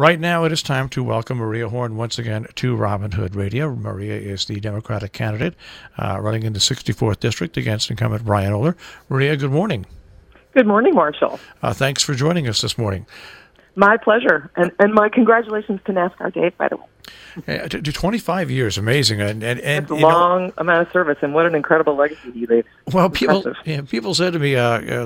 Right now, it is time to welcome Maria Horn once again to Robin Hood Radio. Maria is the Democratic candidate running in the 64th District against incumbent Brian Oler. Maria, good morning. Good morning, Marshall. Thanks for joining us this morning. My pleasure. And my congratulations to NASCAR Dave, by the way. 25 years, amazing. And it's a long amount of service, and what an incredible legacy you leave. Well, people said to me,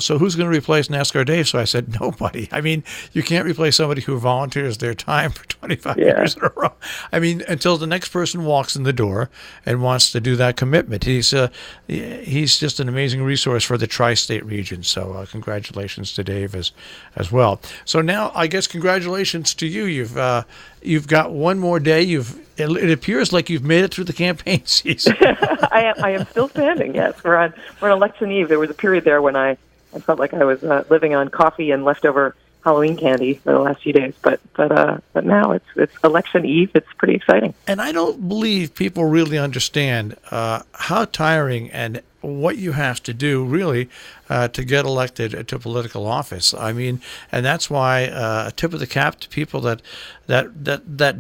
so who's going to replace NASCAR Dave? So I said, nobody. I mean, you can't replace somebody who volunteers their time for 25 years in a row. I mean, until the next person walks in the door and wants to do that commitment. He's just an amazing resource for the tri-state region. So congratulations to Dave as well. So now, I guess congratulations to you. You've got one more day. It appears like you've made it through the campaign season. I am still standing. Yes, we're on election eve. There was a period there when I felt like I was living on coffee and leftover Halloween candy for the last few days. But now it's election eve. It's pretty exciting. And I don't believe people really understand how tiring and what you have to do really to get elected to political office. I mean, and that's why a tip of the cap to people that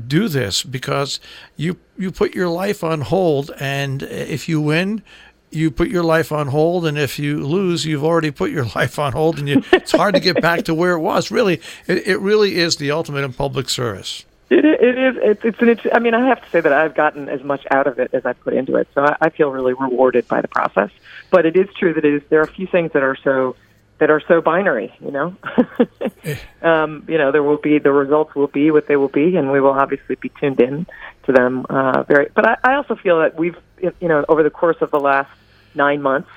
do this, because you put your life on hold, and if you win, you put your life on hold, and if you lose, you've already put your life on hold, and it's hard to get back to where it was. Really, it really is the ultimate in public service. It is. I mean, I have to say that I've gotten as much out of it as I put into it, so I feel really rewarded by the process. But it is true that there are a few things that are so binary. You know, there will be, the results will be what they will be, and we will obviously be tuned in to them. But I also feel that we've, over the course of the last 9 months,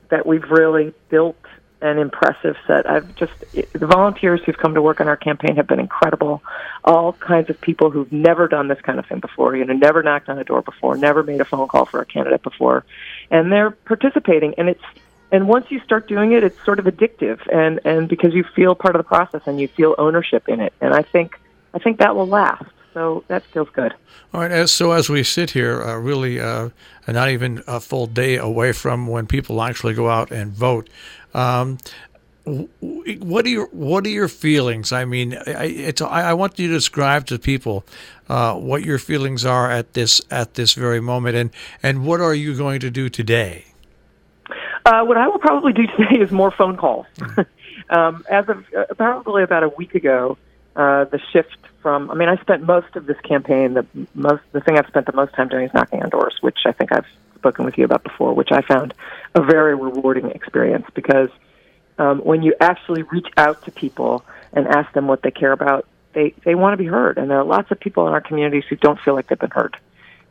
that we've really built an impressive set. The volunteers who've come to work on our campaign have been incredible. All kinds of people who've never done this kind of thing before, never knocked on a door before, never made a phone call for a candidate before, and they're participating. And once you start doing it, it's sort of addictive, and because you feel part of the process and you feel ownership in it. And I think that will last. So that feels good. All right. As we sit here, really not even a full day away from when people actually go out and vote, what are your feelings? I mean, I want you to describe to people what your feelings are at this very moment, and what are you going to do today? What I will probably do today is more phone calls. As of probably about a week ago, the shift from, I spent most of this campaign, the thing I've spent the most time doing is knocking on doors, which I think I've spoken with you about before, which I found a very rewarding experience, because when you actually reach out to people and ask them what they care about, they want to be heard. And there are lots of people in our communities who don't feel like they've been heard.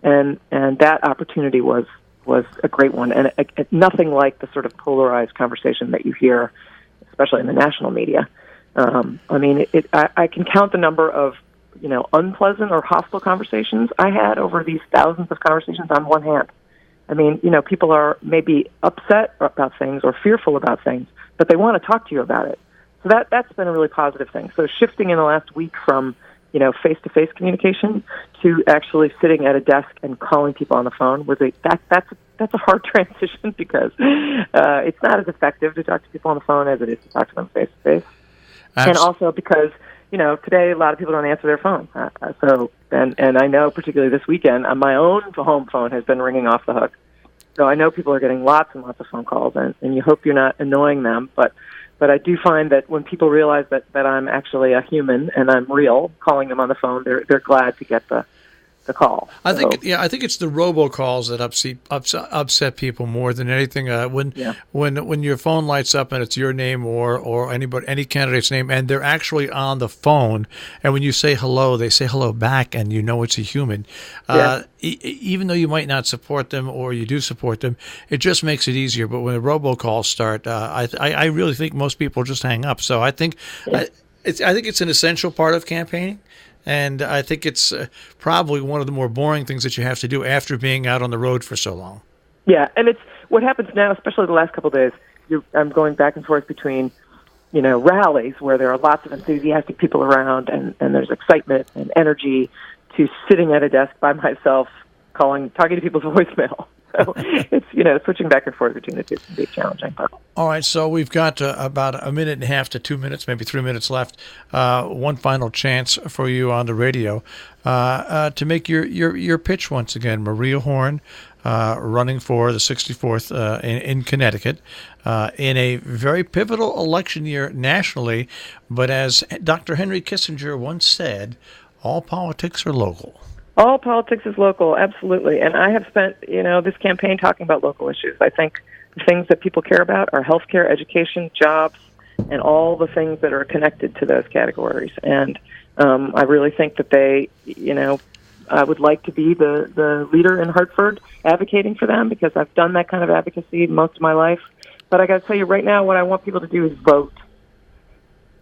And that opportunity was a great one, and nothing like the sort of polarized conversation that you hear, especially in the national media. I can count the number of, unpleasant or hostile conversations I had over these thousands of conversations on one hand. People are maybe upset about things or fearful about things, but they want to talk to you about it. So that's been a really positive thing. So shifting in the last week from, face-to-face communication to actually sitting at a desk and calling people on the phone that's a hard transition, because it's not as effective to talk to people on the phone as it is to talk to them face-to-face. And also because, today a lot of people don't answer their phone. And I know particularly this weekend, my own home phone has been ringing off the hook. So I know people are getting lots and lots of phone calls, and you hope you're not annoying them. But I do find that when people realize that I'm actually a human and I'm real, calling them on the phone, they're glad to get the call. I think it's the robocalls that upset people more than anything. When your phone lights up and it's your name or any candidate's name, and they're actually on the phone, and when you say hello, they say hello back, and it's a human. Even though you might not support them or you do support them, it just makes it easier. But when the robocalls start, I really think most people just hang up. So I think it's an essential part of campaigning. And I think it's probably one of the more boring things that you have to do after being out on the road for so long. Yeah, and it's what happens now, especially the last couple of days. I'm going back and forth between, rallies where there are lots of enthusiastic people around and there's excitement and energy, to sitting at a desk by myself talking to people's voicemail. So it's, switching back and forth between the two can be challenging. But. All right, so we've got about a minute and a half to 2 minutes, maybe 3 minutes left. One final chance for you on the radio to make your pitch once again. Maria Horn, running for the 64th in Connecticut in a very pivotal election year nationally. But as Dr. Henry Kissinger once said, all politics are local. All politics is local, absolutely. And I have spent, this campaign talking about local issues. I think the things that people care about are healthcare, education, jobs, and all the things that are connected to those categories. And I really think that they, I would like to be the leader in Hartford advocating for them, because I've done that kind of advocacy most of my life. But I got to tell you right now, what I want people to do is vote.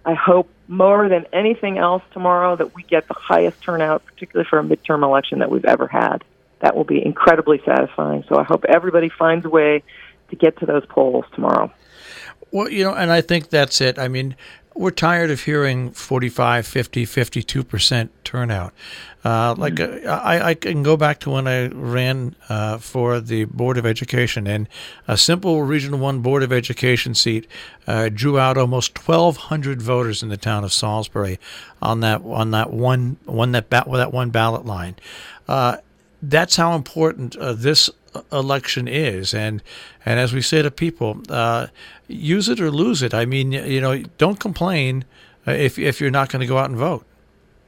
I hope more than anything else tomorrow that we get the highest turnout, particularly for a midterm election, that we've ever had. That will be incredibly satisfying. So I hope everybody finds a way to get to those polls tomorrow. Well, and I think that's it. I mean, we're tired of hearing 45, 50, 52% turnout. I can go back to when I ran for the Board of Education, and a simple Regional 1 Board of Education seat drew out almost 1,200 voters in the town of Salisbury on that one ballot line. That's how important this election is, and as we say to people, use it or lose it. I mean, don't complain if you're not going to go out and vote.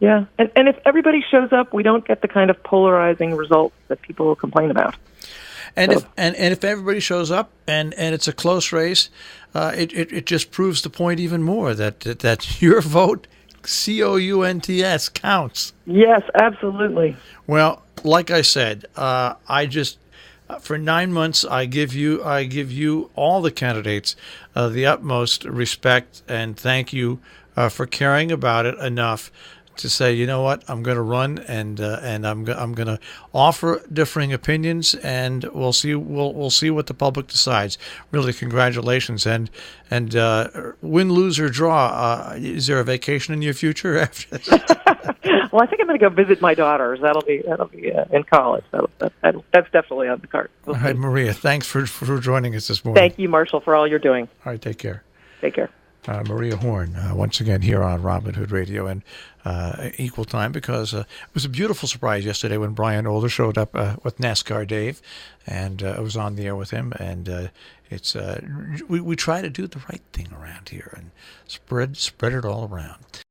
Yeah, and if everybody shows up, we don't get the kind of polarizing results that people will complain about. And if everybody shows up and it's a close race, it just proves the point even more that your vote, COUNTS, counts. Yes, absolutely. Well, like I said, for 9 months, I give you all the candidates the utmost respect and thank you for caring about it enough to say, you know what, I'm going to run and I'm going to offer differing opinions, and we'll see what the public decides. Really, congratulations, and win, lose or draw. Is there a vacation in your future after this? Well, I think I'm going to go visit my daughters. That'll be in college. That's definitely on the card. All right, Maria, thanks for joining us this morning. Thank you, Marshall, for all you're doing. All right, take care. Take care. Maria Horn, once again here on Robin Hood Radio and Equal Time, because it was a beautiful surprise yesterday when Brian Older showed up with NASCAR Dave, and I was on the air with him, and we try to do the right thing around here and spread it all around.